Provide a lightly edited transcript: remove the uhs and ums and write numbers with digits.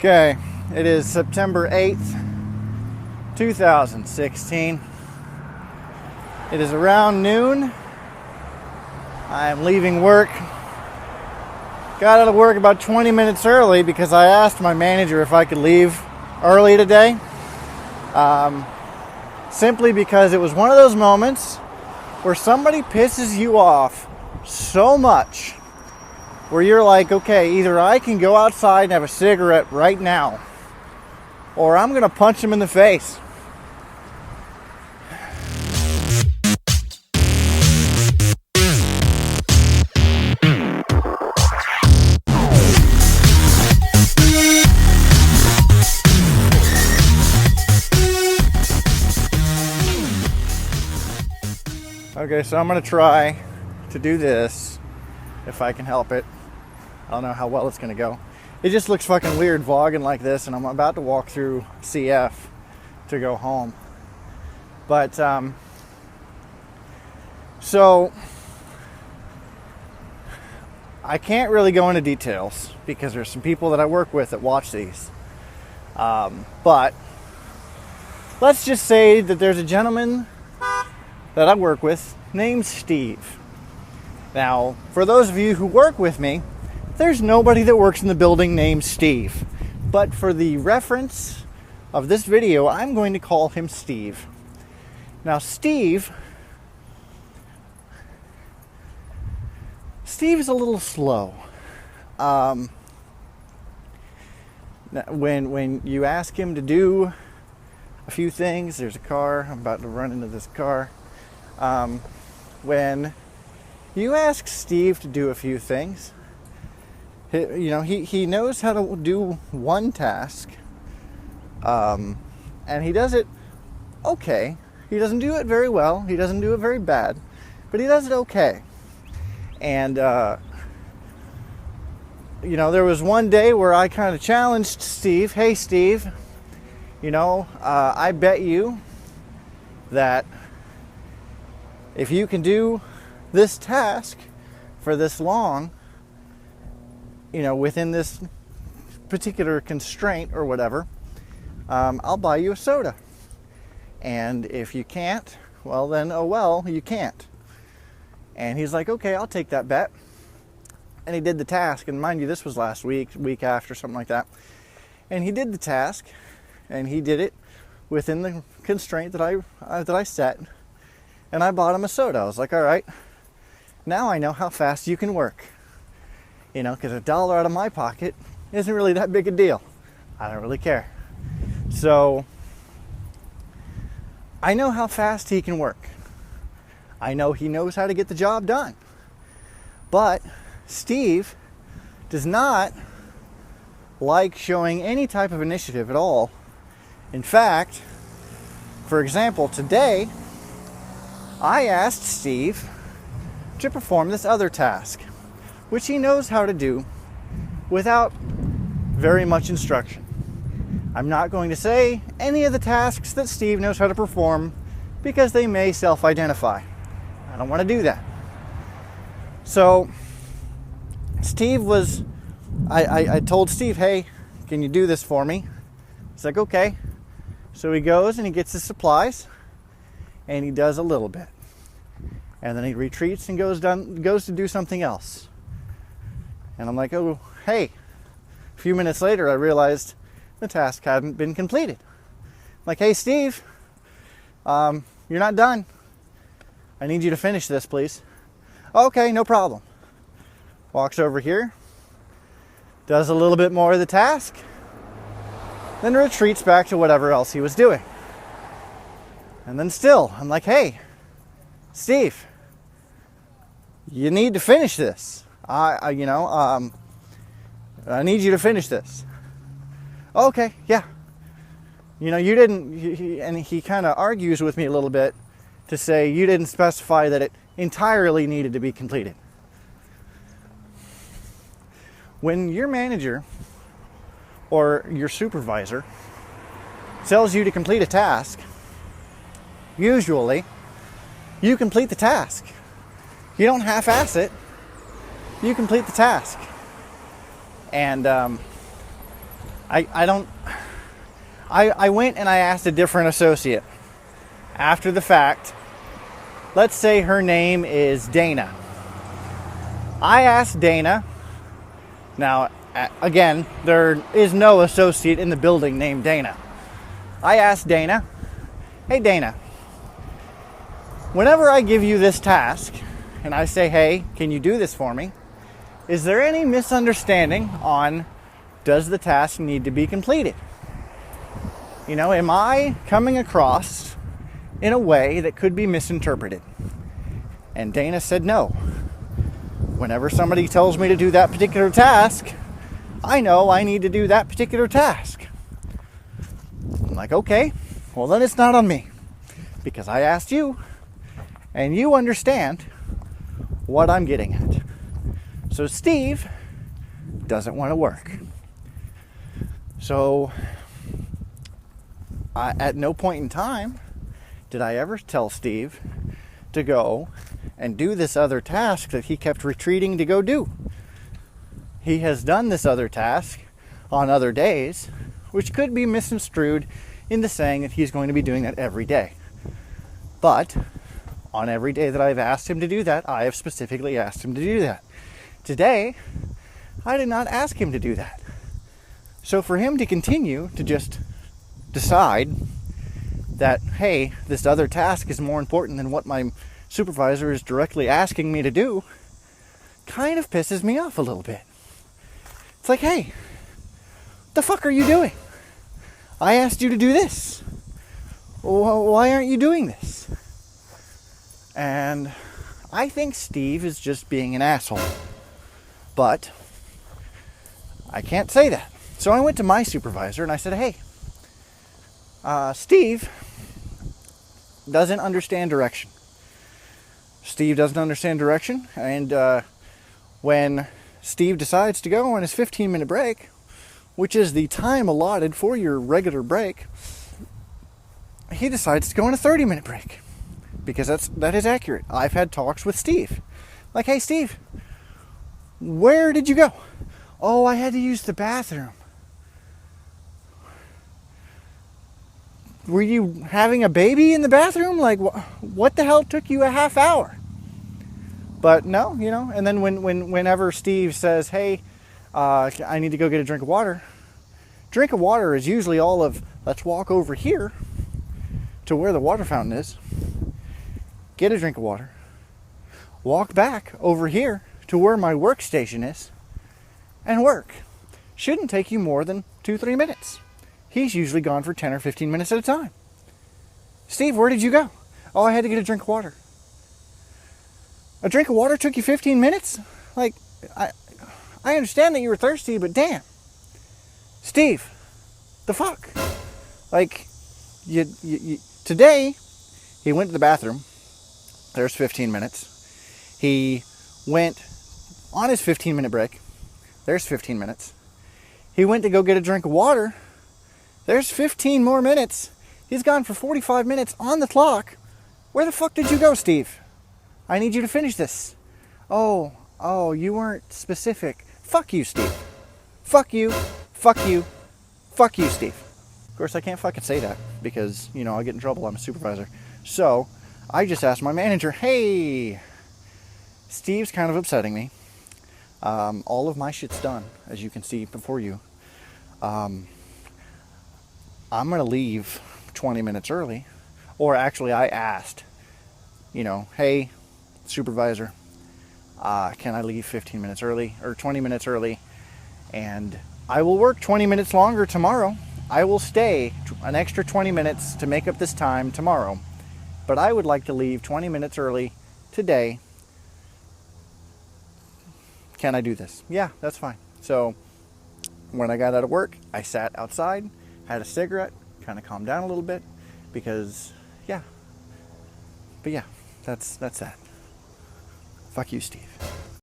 Okay, it is September 8th, 2016. It is around noon. I am leaving work. Got out of work about 20 minutes early because I asked my manager if I could leave early today. Simply because it was one of those moments where somebody pisses you off so much where you're like, okay, either I can go outside and have a cigarette right now, or I'm going to punch him in the face. Okay, so I'm going to try to do this if I can help it. I don't know how well it's going to go. It just looks fucking weird vlogging like this, and I'm about to walk through CF to go home. But, so, I can't really go into details because there's some people that I work with that watch these. But, let's just say that there's a gentleman that I work with named Steve. Now, for those of you who work with me, there's nobody that works in the building named Steve. But for the reference of this video, I'm going to call him Steve. Now, Steve is a little slow. When you ask him to do a few things, there's a car. I'm about to run into this car. When you ask Steve to do a few things, he knows how to do one task, and he does it okay. He doesn't do it very well. He doesn't do it very bad, but he does it okay. And there was one day where I kind of challenged Steve. Hey, Steve, I bet you that if you can do this task for this long, within this particular constraint or whatever, I'll buy you a soda. And if you can't, well then, you can't. And he's like, okay, I'll take that bet. And he did the task. And mind you, this was last week after, something like that. And he did the task, and he did it within the constraint that I set. And I bought him a soda. I was like, all right, now I know how fast you can work. Because $1 out of my pocket isn't really that big a deal. I don't really care. So, I know how fast he can work. I know he knows how to get the job done. But Steve does not like showing any type of initiative at all. In fact, for example, today, I asked Steve to perform this other task, which he knows how to do without very much instruction. I'm not going to say any of the tasks that Steve knows how to perform because they may self-identify. I don't want to do that. So, I told Steve, hey, can you do this for me? He's like, okay. So he goes and he gets his supplies and he does a little bit. And then he retreats and goes to do something else. And I'm like, oh, hey. A few minutes later, I realized the task hadn't been completed. I'm like, hey, Steve, you're not done. I need you to finish this, please. Okay, no problem. Walks over here, does a little bit more of the task, then retreats back to whatever else he was doing. And then still, I'm like, hey, Steve, you need to finish this. I need you to finish this. Okay, yeah. You didn't, and he kind of argues with me a little bit to say you didn't specify that it entirely needed to be completed. When your manager or your supervisor tells you to complete a task, usually you complete the task. You don't half-ass it. You complete the task. And I don't, I went and I asked a different associate after the fact. Let's say her name is Dana. I asked Dana. Now, again, there is no associate in the building named Dana. I asked Dana, hey Dana, whenever I give you this task and I say, hey, can you do this for me? Is there any misunderstanding on, does the task need to be completed? You know, am I coming across in a way that could be misinterpreted? And Dana said no. Whenever somebody tells me to do that particular task, I know I need to do that particular task. I'm like, okay, well then it's not on me, because I asked you, and you understand what I'm getting at. So Steve doesn't want to work. So at no point in time did I ever tell Steve to go and do this other task that he kept retreating to go do. He has done this other task on other days, which could be misconstrued into saying that he's going to be doing that every day. But on every day that I've asked him to do that, I have specifically asked him to do that. Today, I did not ask him to do that. So for him to continue to just decide that, hey, this other task is more important than what my supervisor is directly asking me to do, kind of pisses me off a little bit. It's like, hey, what the fuck are you doing? I asked you to do this. Why aren't you doing this? And I think Steve is just being an asshole. But I can't say that. So I went to my supervisor and I said, hey, Steve doesn't understand direction. Steve doesn't understand direction, and when Steve decides to go on his 15-minute break, which is the time allotted for your regular break, he decides to go on a 30-minute break, because that is accurate. I've had talks with Steve. Like, hey Steve, where did you go? Oh, I had to use the bathroom. Were you having a baby in the bathroom? Like, what the hell took you a half hour? But no, you know, and then whenever Steve says, hey, I need to go get a drink of water is usually all of, let's walk over here to where the water fountain is, get a drink of water, walk back over here to where my workstation is, and work. Shouldn't take you more than 2-3 minutes. He's usually gone for 10 or 15 minutes at a time. Steve, where did you go? Oh, I had to get a drink of water. A drink of water took you 15 minutes? Like, I understand that you were thirsty, but damn. Steve, the fuck? Like, today, he went to the bathroom. There's 15 minutes. He went on his 15-minute break. There's 15 minutes. He went to go get a drink of water. There's 15 more minutes. He's gone for 45 minutes on the clock. Where the fuck did you go, Steve? I need you to finish this. Oh, you weren't specific. Fuck you, Steve. Fuck you. Fuck you. Fuck you, Steve. Of course, I can't fucking say that because, you know, I'll get in trouble. I'm a supervisor. So, I just asked my manager, hey, Steve's kind of upsetting me. All of my shit's done, as you can see before you. I'm going to leave 20 minutes early. Or actually, I asked, you know, hey, supervisor, can I leave 15 minutes early or 20 minutes early? And I will work 20 minutes longer tomorrow. I will stay an extra 20 minutes to make up this time tomorrow. But I would like to leave 20 minutes early today. Can I do this? Yeah, that's fine. So when I got out of work, I sat outside, had a cigarette, kind of calmed down a little bit because, yeah. But yeah, that's that. Fuck you, Steve.